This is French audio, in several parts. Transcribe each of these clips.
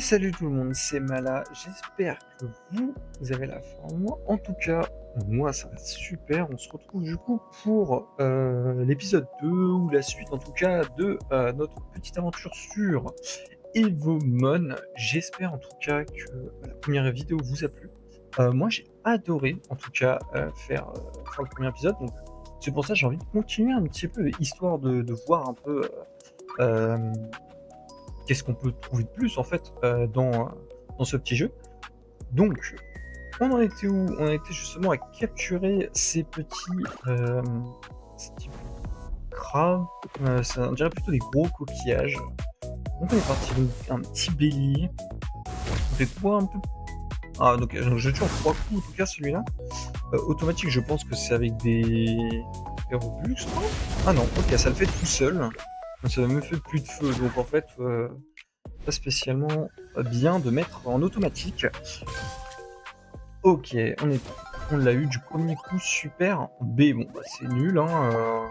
Salut tout le monde, c'est Mala. J'espère que vous avez la forme. En tout cas, moi ça va super. On se retrouve du coup pour l'épisode 2 ou la suite en tout cas de notre petite aventure sur Evomon. J'espère en tout cas que la première vidéo vous a plu. Moi j'ai adoré en tout cas faire le premier épisode. Donc c'est pour ça que j'ai envie de continuer un petit peu, histoire de voir un peu euh, qu'est-ce qu'on peut trouver de plus en fait dans ce petit jeu. Donc, on en était où? On était justement à capturer ces petits crabes, ça on dirait plutôt des gros coquillages. Donc on est parti, donc un petit bélier. On fait quoi un peu? Ah donc je tue en 3 coups en tout cas celui-là. Automatique, je pense que c'est avec des Robux, non? Ah non, ok, ça le fait tout seul. Ça me fait plus de feu, donc en fait pas spécialement bien de mettre en automatique. Ok, on l'a eu du premier coup, super. B, bon, bah, c'est nul, hein.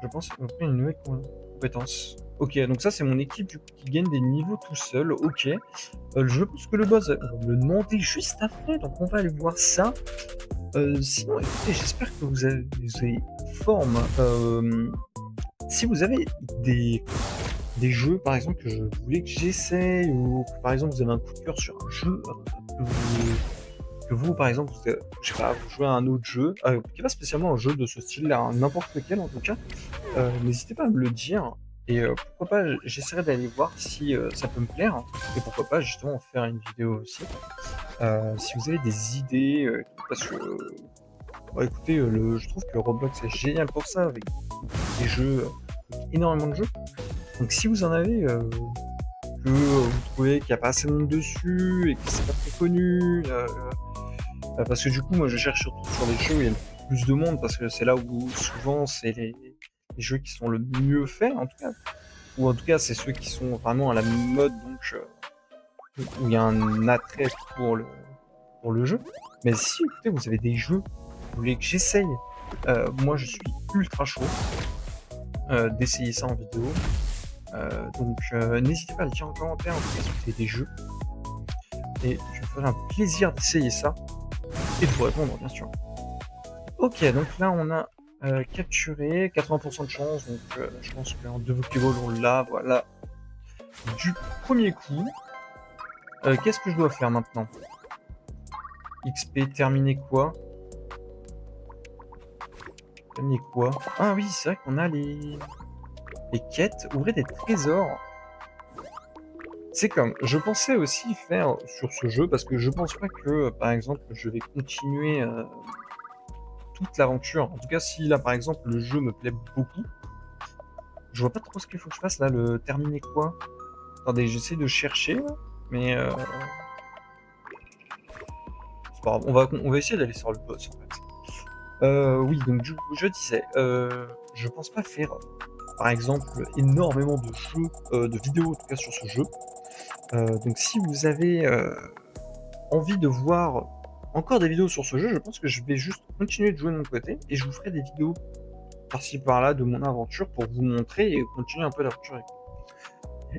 Je pense qu'on a pris une nouvelle compétence. Ok, donc ça, c'est mon équipe du coup, qui gagne des niveaux tout seul. Ok. Je pense que le boss, on va me le demander juste après, donc on va aller voir ça. Sinon, écoutez, j'espère que vous avez forme. Si vous avez des jeux, par exemple, que je voulais que j'essaye, ou que, par exemple, vous avez un coup de cœur sur un jeu que vous, par exemple, je sais pas, vous jouez à un autre jeu, qui n'est pas spécialement un jeu de ce style-là, hein, n'importe lequel en tout cas, n'hésitez pas à me le dire. Et pourquoi pas, j'essaierai d'aller voir si ça peut me plaire. Et pourquoi pas, justement, en faire une vidéo aussi. Si vous avez des idées, parce que, bah, écoutez, je trouve que Roblox est génial pour ça, avec des jeux, énormément de jeux. Donc si vous en avez, que vous trouvez qu'il n'y a pas assez de monde dessus et que c'est pas très connu, parce que du coup, moi, je cherche surtout sur les jeux où il y a le plus de monde, parce que c'est là où souvent c'est les jeux qui sont le mieux faits, en tout cas. Ou en tout cas, c'est ceux qui sont vraiment à la mode, donc où il y a un attrait pour le jeu. Mais si, écoutez, vous avez des jeux, vous voulez que j'essaye, moi je suis ultra chaud d'essayer ça en vidéo. Donc n'hésitez pas à le dire en commentaire en tout cas si vous avez des jeux. Et je me ferai un plaisir d'essayer ça et de vous répondre bien sûr. Ok, donc là on a capturé 80% de chance, donc je pense qu'en 2 Pokéballs on l'a, voilà, du premier coup. Qu'est-ce que je dois faire maintenant? XP, terminer quoi? Terminer quoi? Ah oui, c'est vrai qu'on a les quêtes, ouvrir des trésors. C'est comme, je pensais aussi faire sur ce jeu, parce que je pense pas que, par exemple, je vais continuer toute l'aventure. En tout cas, si là, par exemple, le jeu me plaît beaucoup, je vois pas trop ce qu'il faut que je fasse là, le terminer quoi? Attendez, j'essaie de chercher, là, mais c'est pas grave, on va essayer d'aller sur le boss en fait. Oui, donc du coup, je disais, je pense pas faire, par exemple, énormément de jeux, de vidéos en tout cas sur ce jeu. Donc si vous avez envie de voir encore des vidéos sur ce jeu, je pense que je vais juste continuer de jouer de mon côté et je vous ferai des vidéos par-ci par-là de mon aventure pour vous montrer et continuer un peu l'aventure avec vous.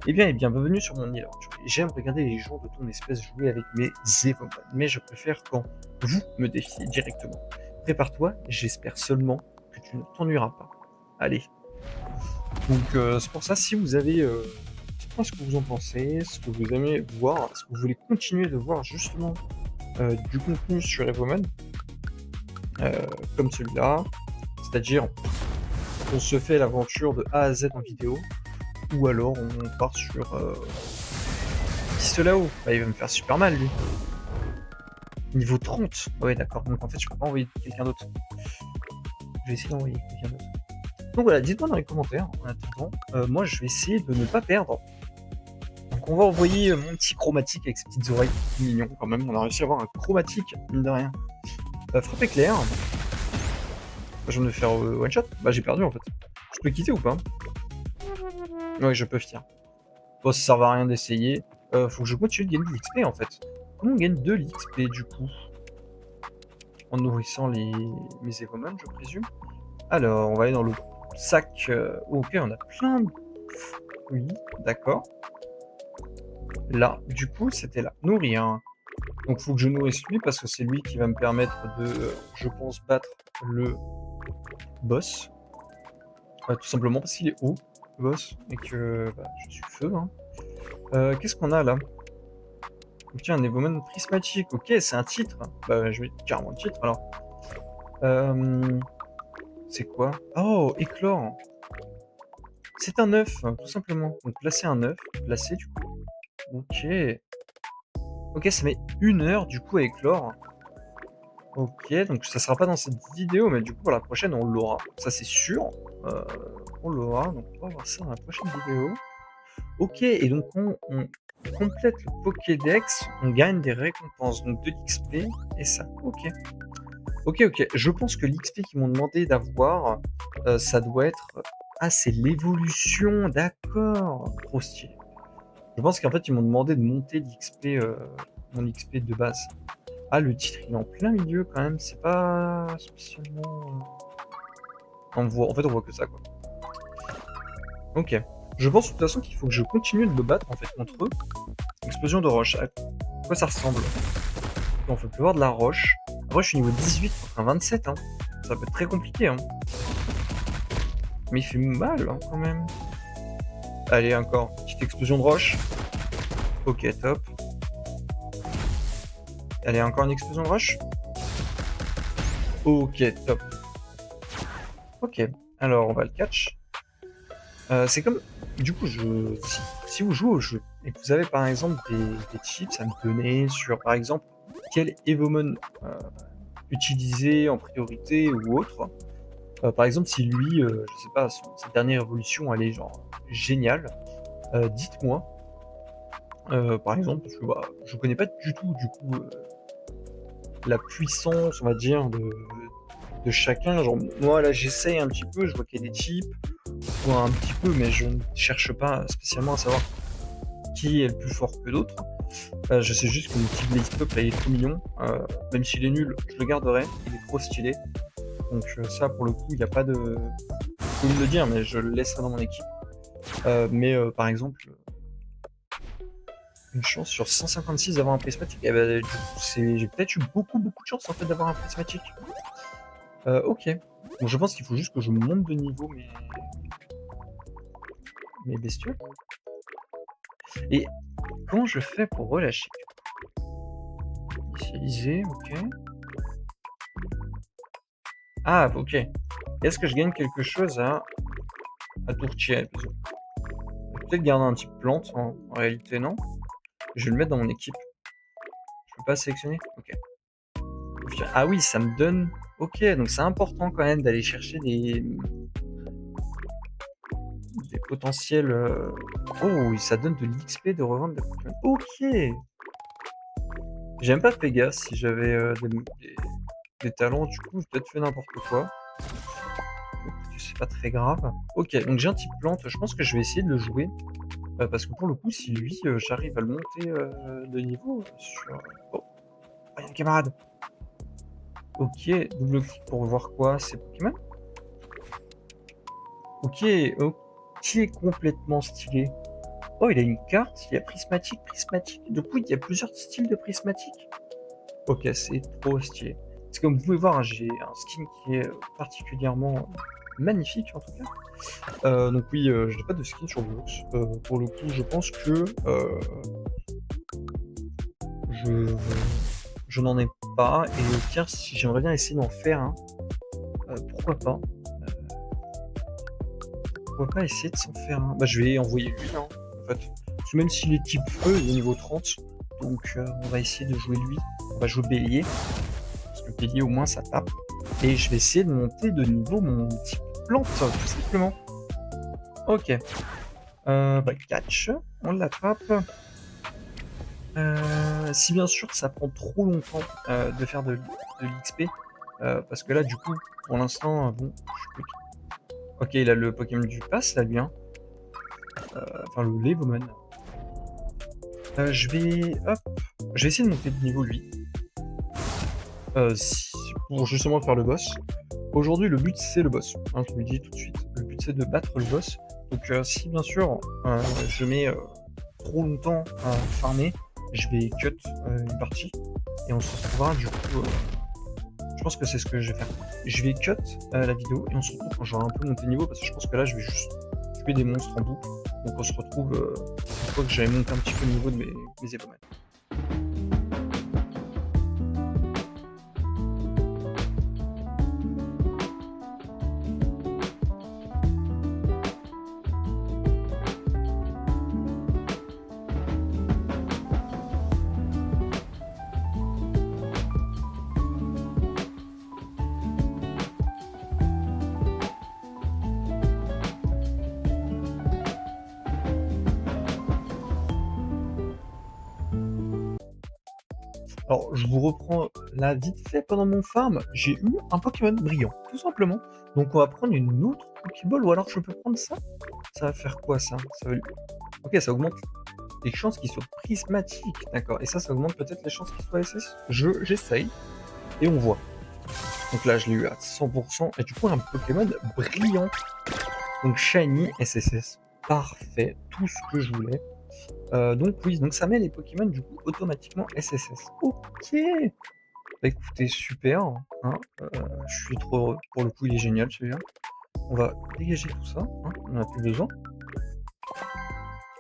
Eh bien, bienvenue sur mon île aventure. J'aime regarder les gens de ton espèce jouer avec mes Evomon, mais je préfère quand vous me défiez directement. Prépare-toi, j'espère seulement que tu ne t'ennuieras pas. Allez. Donc c'est pour ça, si vous avez... dites-moi ce que vous en pensez, ce que vous aimez voir, ce que vous voulez continuer de voir justement du contenu sur Evomon, comme celui-là, c'est-à-dire on se fait l'aventure de A à Z en vidéo, ou alors on part sur là-haut. Bah, il va me faire super mal lui. Niveau 30. Ouais d'accord, donc en fait je peux pas envoyer quelqu'un d'autre. Je vais essayer d'envoyer quelqu'un d'autre. Donc voilà, dites-moi dans les commentaires en attendant. Moi je vais essayer de ne pas perdre. Donc on va envoyer mon petit chromatique avec ses petites oreilles. Mignon quand même, on a réussi à avoir un chromatique, mine de rien. Frappe éclair. Je viens de faire one shot. Bah j'ai perdu en fait. Je peux quitter ou pas? Ouais, je peux finir. Bon, ça sert à rien d'essayer. Faut que je continue de gagner de l'XP en fait. Comment on gagne de l'XP du coup? En nourrissant mes Evomon, je présume. Alors, on va aller dans le sac. Ok, on a plein de... Oui, d'accord. là. Du coup, c'était là. Nourrir. Donc faut que je nourrisse lui parce que c'est lui qui va me permettre de, je pense, battre le boss. Tout simplement parce qu'il est haut, le boss, et que bah, je suis feu. Hein. Qu'est-ce qu'on a là? Tiens, un Evoman prismatique. Ok, c'est un titre. Bah, je vais carrément le titre alors. C'est quoi? Oh, éclore. C'est un œuf, tout simplement. Donc placer un œuf, placer du coup. Ok. Ok, ça met 1 heure du coup à éclore. Ok, donc ça sera pas dans cette vidéo, mais du coup pour la prochaine on l'aura. Ça c'est sûr. On l'aura, donc on va voir ça dans la prochaine vidéo. Ok, et donc on complète le Pokédex, on gagne des récompenses, donc de l'XP et ça. Ok. Ok, ok. Je pense que l'XP qu'ils m'ont demandé d'avoir, ça doit être... Ah, c'est l'évolution, d'accord. Trop stylé. Je pense qu'en fait, ils m'ont demandé de monter l'XP, mon XP de base. Ah, le titre, il est en plein milieu quand même. C'est pas spécialement... En fait, on voit que ça, quoi. Ok. Je pense de toute façon qu'il faut que je continue de me battre en fait contre eux. Explosion de roche. À quoi ça ressemble? On fait pleuvoir de la roche. Après, je suis niveau 18 contre un 27. Hein. Ça peut être très compliqué. Hein. Mais il fait mal hein, quand même. Allez, encore. Petite explosion de roche. Ok, top. Allez, encore une explosion de roche. Ok, top. Ok. Alors, on va le catch. C'est comme... Du coup, si vous jouez au jeu et que vous avez par exemple des tips à me donner sur, par exemple, quel Evomon utiliser en priorité ou autre. Par exemple, si lui, je sais pas, sa dernière évolution, elle est genre géniale, dites-moi. Par exemple, parce que bah, je connais pas du tout, du coup, la puissance, on va dire, de chacun. Genre, moi, là, j'essaye un petit peu, je vois qu'il y a des types, je vois un petit peu, mais je ne cherche pas spécialement à savoir qui est le plus fort que d'autres. Je sais juste que mon petit Blaze Pop, là, il est trop mignon. Même s'il est nul, je le garderai, il est trop stylé. Donc ça, pour le coup, il n'y a pas de... Je peux me le dire, mais je le laisserai dans mon équipe. Par exemple, une chance sur 156 d'avoir un prismatique. Eh ben, du coup, j'ai peut-être eu beaucoup de chance en fait d'avoir un prismatique. Ok. Donc je pense qu'il faut juste que je monte de niveau mes bestioles. Et comment je fais pour relâcher? Initialiser, ok. Ah, ok. Est-ce que je gagne quelque chose à tourtier? Je vais peut-être garder un type plante, en réalité non. Je vais le mettre dans mon équipe. Je peux pas sélectionner? Ok. Ah oui, ça me donne... Ok, donc c'est important quand même d'aller chercher des potentiels... Oh, ça donne de l'XP de revendre des Pokémon. Ok. J'ai même pas fait gaffe si j'avais des talents, du coup, j'ai peut-être fait n'importe quoi. C'est pas très grave. Ok, donc j'ai un type plante, je pense que je vais essayer de le jouer. Parce que pour le coup, si lui, j'arrive à le monter de niveau sur... Oh, il y a un camarade. Ok, double clic pour voir quoi? C'est Pokémon? Ok, ok, complètement stylé. Oh, il a une carte, il y a prismatique, prismatique. Du coup, il y a plusieurs styles de prismatique. Ok, c'est trop stylé. Parce que comme vous pouvez voir, hein, j'ai un skin qui est particulièrement magnifique en tout cas. Donc oui, je n'ai pas de skin sur Roblox. Pour le coup, je pense que je, je n'en ai pas. Et au pire, si j'aimerais bien essayer d'en faire un, pourquoi pas? Pourquoi pas essayer de s'en faire un? Bah, je vais envoyer lui, hein, en fait. Parce que même s'il est type feu, il est niveau 30. Donc, on va essayer de jouer lui. On va jouer bélier. Parce que bélier, au moins, ça tape. Et je vais essayer de monter de niveau mon type plante, tout simplement. Ok. Bah, catch. On l'attrape. Si bien sûr, ça prend trop longtemps de faire de l'XP. Parce que là, du coup, pour l'instant, bon, je suis plus... Ok, il a le Pokémon du pass, là, lui, hein. Enfin, le Levoman. Je vais... Hop. Je vais essayer de monter de niveau, lui. Pour justement faire le boss. Aujourd'hui, le but, c'est le boss. Hein, je vous le dis tout de suite. Le but, c'est de battre le boss. Donc, si, bien sûr, je mets trop longtemps à farmer, je vais cut une partie et on se retrouvera du coup. Je pense que c'est ce que je vais faire. Je vais cut la vidéo et on se retrouve quand j'aurai un peu monté niveau parce que je pense que là je vais juste tuer des monstres en boucle. Donc on se retrouve une fois que j'avais monté un petit peu le niveau de mes éléments. Alors, je vous reprends là vite fait pendant mon farm, j'ai eu un Pokémon brillant, tout simplement. Donc on va prendre une autre Pokéball, ou alors je peux prendre ça? Ça va faire quoi ça? Ok, ça augmente les chances qu'il soit prismatique, d'accord. Et ça augmente peut-être les chances qu'il soit SS? J'essaye, et on voit. Donc là, je l'ai eu à 100%, et du coup, un Pokémon brillant. Donc Shiny SSS, parfait, tout ce que je voulais. Donc oui, donc ça met les Pokémon du coup automatiquement SSS. Ok. Bah écoutez, super. Hein, je suis trop heureux. Pour le coup, il est génial celui-là. On va dégager tout ça. Hein, on n'a plus besoin.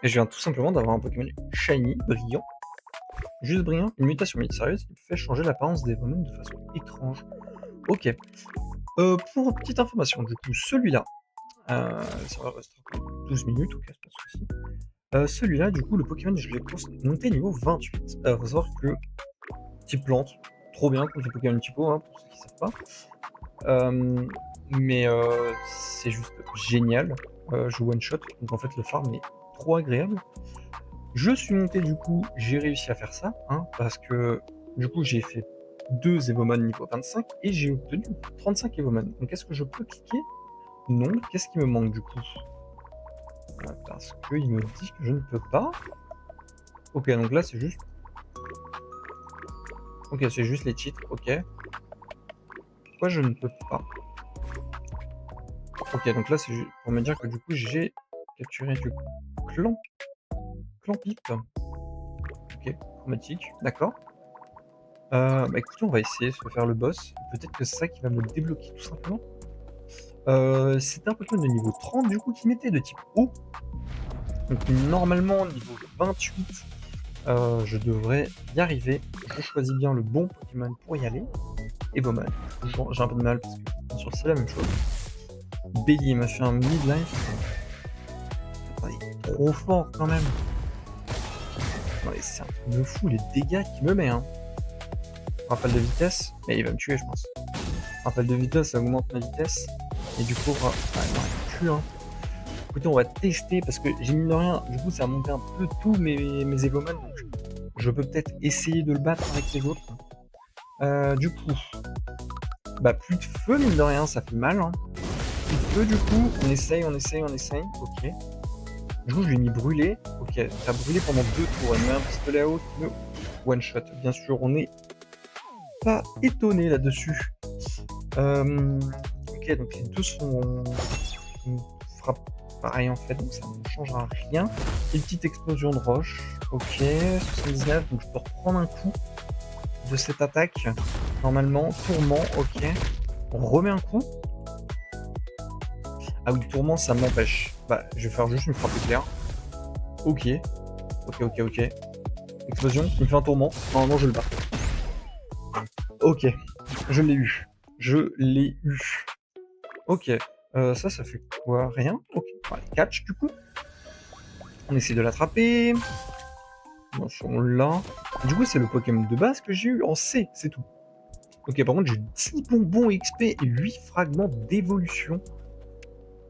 Et je viens tout simplement d'avoir un Pokémon shiny, brillant. Juste brillant. Une mutation mystérieuse qui fait changer l'apparence des Pokémon de façon étrange. Ok. Pour petite information, du coup, celui-là, ça va rester 12 minutes, ok, c'est pas de souci. Celui-là, du coup, le Pokémon, je l'ai monté niveau 28. Faut savoir que type plante, trop bien contre les Pokémon typo, hein, pour ceux qui savent pas. Mais c'est juste génial. Je one-shot, donc en fait le farm est trop agréable. Je suis monté du coup, j'ai réussi à faire ça, hein, parce que du coup j'ai fait 2 Evomon niveau 25 et j'ai obtenu 35 Evomon. Donc est-ce que je peux cliquer? Non. Qu'est-ce qui me manque du coup? Parce qu'il me dit que je ne peux pas. Ok, donc là c'est juste... Ok, c'est juste les titres, ok. Pourquoi je ne peux pas? Ok, donc là c'est pour me dire que du coup j'ai capturé du clan. Clan pipe. Ok, chromatique, d'accord. Bah écoutez, on va essayer de se faire le boss. Peut-être que c'est ça qui va me débloquer tout simplement. C'était un Pokémon de niveau 30 du coup qui m'était de type eau. Donc normalement niveau 28, je devrais y arriver. Je choisis bien le bon Pokémon pour y aller. Et bon, bah, j'ai un peu de mal parce que bien sûr c'est la même chose. Bélier m'a fait un midlife. Oh, il est trop fort quand même. Non, c'est un truc de fou les dégâts qu'il me met. Hein. Rappel de vitesse, mais il va me tuer je pense. Rappel de vitesse, ça augmente ma vitesse. Et du coup, non, il tue. Hein. Écoutez, on va tester parce que j'ai mis de rien. Du coup, ça a monté un peu tous mes Evomon. Donc je peux peut-être essayer de le battre avec les autres. Du coup, bah plus de feu, mine de rien, ça fait mal. Hein. Plus de feu, du coup, on essaye. Ok. Du coup, je l'ai mis brûlé. Ok, t'as brûlé pendant 2 tours. Elle met un pistolet à eau qui me one shot. Bien sûr, on n'est pas étonné là-dessus. Ok, donc les deux sont frappe pareil en fait, donc ça ne changera rien. Une petite explosion de roche. Ok, 79, donc je peux reprendre un coup de cette attaque. Normalement, tourment, ok. On remet un coup. Ah oui, tourment, ça m'empêche. Bah, je vais faire juste une frappe éclair. Ok. Ok. Explosion, il me fait un tourment. Normalement, je le bats. Ok. Je l'ai eu. Ok. Ça fait quoi? Rien. Ok. Allez, catch, du coup. On essaie de l'attraper. Bon, là. Du coup, c'est le Pokémon de base que j'ai eu en C, c'est tout. Ok, par contre, j'ai 10 bonbons XP et 8 fragments d'évolution.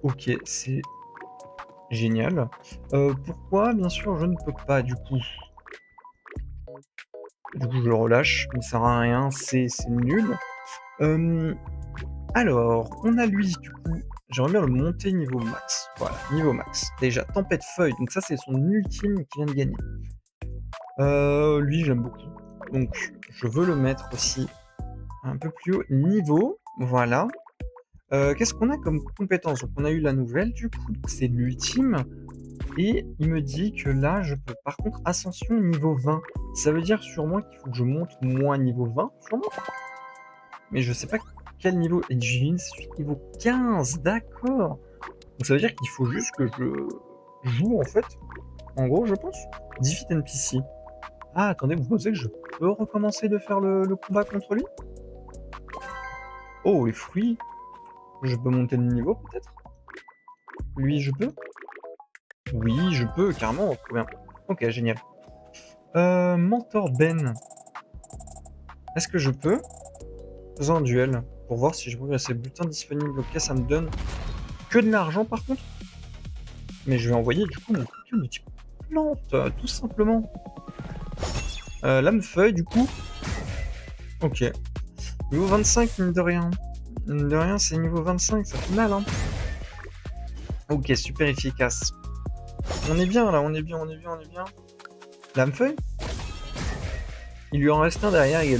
Ok, c'est génial. Pourquoi? Bien sûr, je ne peux pas, du coup. Du coup, je le relâche, il ne sert à rien, c'est nul. Alors, on a lui, du coup, j'aimerais bien le monter niveau max. Voilà, niveau max. Déjà, Tempête Feuille, donc ça, c'est son ultime qui vient de gagner. Lui, j'aime beaucoup. Donc, je veux le mettre aussi un peu plus haut niveau. Voilà. Qu'est-ce qu'on a comme compétence? Donc, on a eu la nouvelle, du coup, c'est l'ultime. Et il me dit que là, je peux. Par contre, ascension niveau 20. Ça veut dire sûrement qu'il faut que je monte moins niveau 20, sûrement. Mais je sais pas quel niveau. Et j'ai une suite niveau 15, d'accord. Donc ça veut dire qu'il faut juste que je joue, en fait. En gros, je pense. Defeat NPC. Ah, attendez, vous pensez que je peux recommencer de faire le combat contre lui? Oh, les fruits. Je peux monter de niveau, peut-être? Lui, je peux? Oui, je peux, carrément, trop bien. Ok, génial. Mentor Ben. Est-ce que je peux? Faisons un duel pour voir si je vois ces bulletins disponibles. Ok, ça me donne que de l'argent par contre. Mais je vais envoyer du coup mon Pokémon de type plante, tout simplement. Lame-feuille du coup. Ok. Niveau 25, mine de rien. Mine de rien, c'est niveau 25, ça fait mal, hein. Ok, super efficace. On est bien là, on est bien, on est bien, on est bien. Lame-feuille. Il lui en reste un derrière, il y a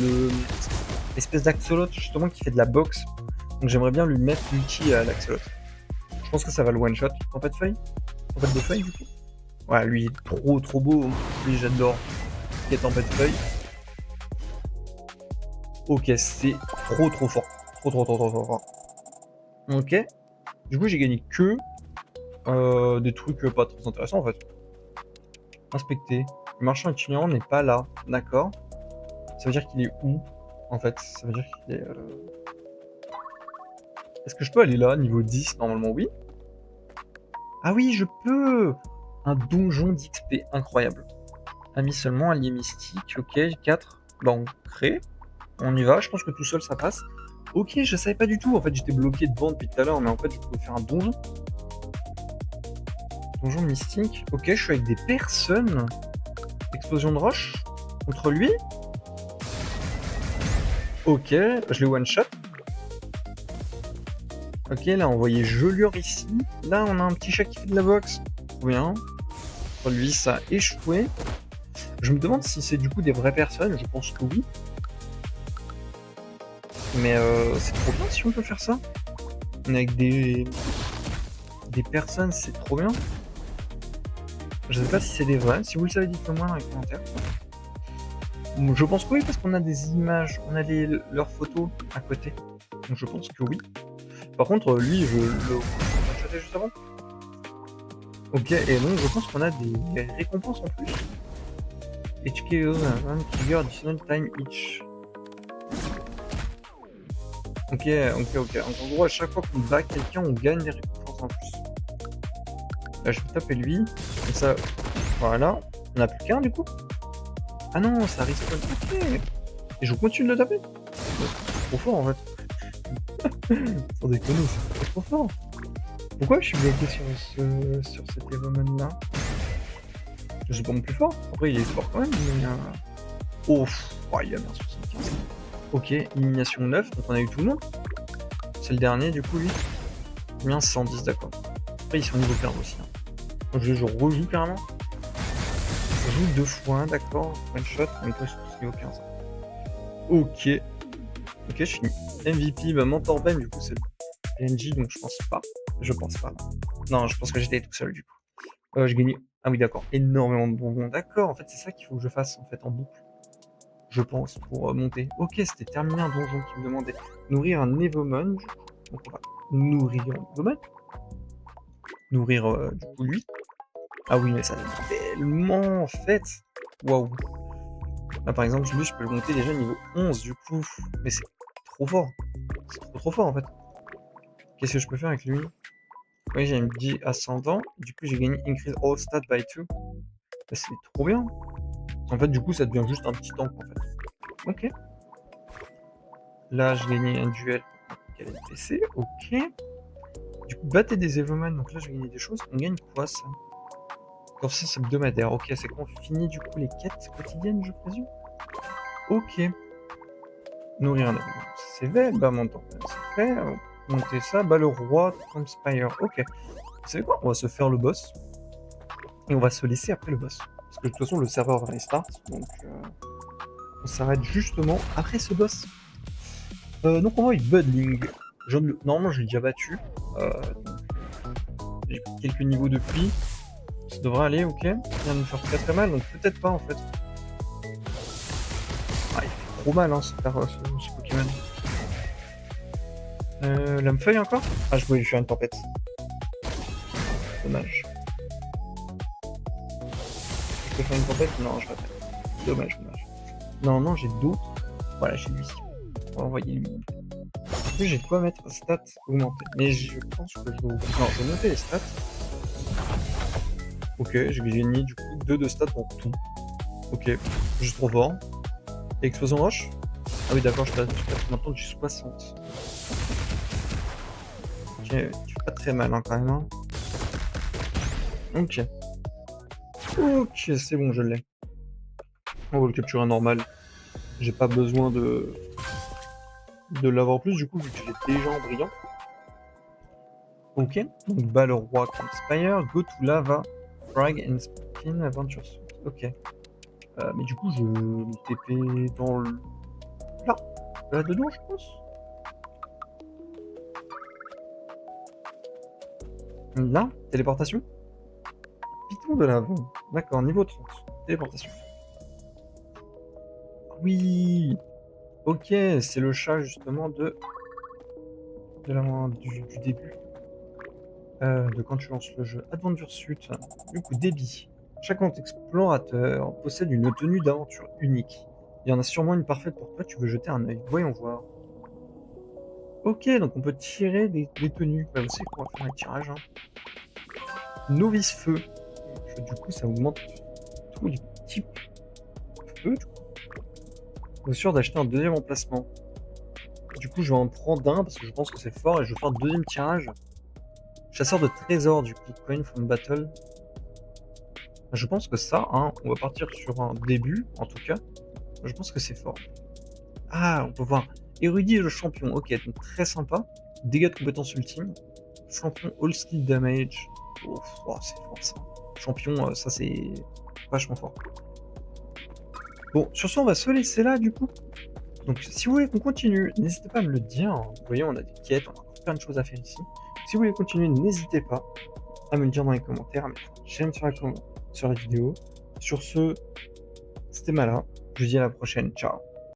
l'espèce d'axolot justement qui fait de la boxe. Donc j'aimerais bien lui mettre l'ulti à l'axolot. Je pense que ça va le one-shot. Tempête feuille. Tempête de feuille du coup. Ouais, lui il est trop beau. Lui j'adore. Ok, tempête feuille. Ok, c'est trop fort. Trop fort. Ok. Du coup j'ai gagné que des trucs pas très intéressants en fait. Inspecter. Le marchand itinérant n'est pas là. D'accord. Ça veut dire qu'il est où en fait? Ça veut dire qu'il est... Est-ce que je peux aller là, niveau 10? Normalement, oui. Ah oui, je peux! Un donjon d'XP, incroyable. Ami seulement, allié mystique, ok, 4. Bah, on crée. On y va, je pense que tout seul, ça passe. Ok, je savais pas du tout. En fait, j'étais bloqué devant depuis tout à l'heure, mais en fait, je pouvais faire un donjon. Donjon mystique. Ok, je suis avec des personnes. Explosion de roche. Contre lui. Ok, je l'ai one-shot. Ok, là, on voyait gelure ici. Là, on a un petit chat qui fait de la boxe. Trop bien. Pour lui, ça a échoué. Je me demande si c'est du coup des vraies personnes. Je pense que oui. Mais c'est trop bien si on peut faire ça. On est avec des personnes, c'est trop bien. Je sais pas si c'est des vrais. Si vous le savez, dites-le moi dans les commentaires. Je pense que oui, parce qu'on a des images, on a leurs photos à côté. Donc je pense que oui. Par contre, lui, je le chaté juste avant. Ok, et donc je pense qu'on a des récompenses en plus. HKO, trigger additional time each. Ok. En gros, à chaque fois qu'on bat quelqu'un, on gagne des récompenses en plus. Là, je vais taper lui. Comme ça, voilà. On n'a plus qu'un du coup. Ah non, ça risque de... Ok. Et je continue de le taper. C'est trop fort en fait. Sans déconner, c'est trop fort. Pourquoi je suis bloqué sur cet événement là? Je suis pas mon plus fort. Après, il est fort quand même, mais... Oh, il a bien 75. Ok, élimination 9, donc on a eu tout le monde. C'est le dernier, du coup, lui. Combien? 110, d'accord. Après, ils sont niveau 15 aussi. Hein. Donc, je rejoue carrément. Je joue 2 fois, d'accord. One shot, on est tous niveau 15. Ok. Ok, je finis. MVP, bah, Mentor Ben, du coup, c'est le PNJ, donc je pense pas. Je pense pas. Non, je pense que j'étais tout seul, du coup. J'ai gagné. Ah oui, d'accord. Énormément de bonbons. D'accord, en fait, c'est ça qu'il faut que je fasse, en fait, en boucle. Je pense, pour monter. Ok, c'était terminé un donjon qui me demandait nourrir un Evomon. Donc on va nourrir un Evomon. Nourrir du coup lui. Ah oui, mais ça donne tellement en fait. Waouh. Là par exemple, lui je peux le monter déjà niveau 11 du coup. Mais c'est trop fort. C'est trop fort en fait. Qu'est-ce que je peux faire avec lui? Oui, j'ai un petit ascendant. Du coup, j'ai gagné Increase All Stats by 2. Bah, c'est trop bien. En fait, du coup, ça devient juste un petit tank en fait. Ok. Là, je gagnais un duel avec NPC. Ok. Du coup, battez des Evomon. Donc là, je gagne des choses. On gagne quoi ça? Conscience hebdomadaire. Ok, c'est qu'on finit du coup les quêtes quotidiennes, je présume. Ok. Nourrir un Evomon. C'est fait. Bah, mon temps. C'est fait. Monter ça. Bah, le roi Transpire. Ok. Vous savez quoi? On va se faire le boss. Et on va se laisser après le boss. Parce que de toute façon, le serveur va restart. Donc, on s'arrête justement après ce boss. Donc, on va avec Budling. Normalement, je l'ai déjà battu. J'ai quelques niveaux depuis. devrait aller, ok. Il vient de me faire très très mal, donc peut-être pas en fait. Ah, il fait trop mal, hein, ce Pokémon. Lame-feuille encore? Ah, je voulais lui faire une tempête. Dommage. Je peux faire une tempête? Non, je répète. Dommage, dommage. Non, non, j'ai d'autres. Voilà, j'ai lui. On va envoyer lui. En plus, j'ai de quoi mettre stats augmentées. Mais je pense que je vais... Non, je vais noter les stats. Ok, j'ai gagné du coup 2 de stats pour tout. Ok, juste trop fort. Et explosion roche? Ah oui, d'accord, je tape maintenant du 60. Ok, tu fais pas très mal hein, quand même. Hein. Ok. Ok, c'est bon, je l'ai. On va le capturer normal. J'ai pas besoin de l'avoir plus, du coup, vu que j'ai déjà en brillant. Ok, donc bas le roi Conspire, go to lava, frag and spin adventure suit. Ok. Mais du coup, je me TP dans le... Là dedans, je pense. Là, téléportation. Piton de lave. D'accord, niveau 30. Téléportation. Oui. Ok, c'est le chat justement du début. De quand tu lances le jeu. Adventure Suite. Du coup, débit. Chaque explorateur possède une tenue d'aventure unique. Il y en a sûrement une parfaite pour toi, tu veux jeter un œil. Voyons voir. Ok, donc on peut tirer des tenues. Bah, vous savez qu'on va faire un tirage. Hein. Novice feu. Du coup, ça augmente tous les types de feu. Je suis sûr d'acheter un deuxième emplacement. Du coup, je vais en prendre un parce que je pense que c'est fort et je vais faire un deuxième tirage. Chasseur de trésors du coup, Coin from Battle. Je pense que ça, hein, on va partir sur un début, en tout cas. Je pense que c'est fort. Ah, on peut voir érudit et le champion. Ok, donc très sympa. Dégâts de compétences ultimes. Champion all skill damage. Oh, c'est fort ça. Champion, ça c'est vachement fort. Bon, sur ce, on va se laisser là du coup. Donc, si vous voulez qu'on continue, n'hésitez pas à me le dire. Vous voyez, on a des quêtes, on a encore plein de choses à faire ici. Si vous voulez continuer, n'hésitez pas à me le dire dans les commentaires, à mettre j'aime sur la vidéo. Sur ce, c'était Mala. Je vous dis à la prochaine. Ciao.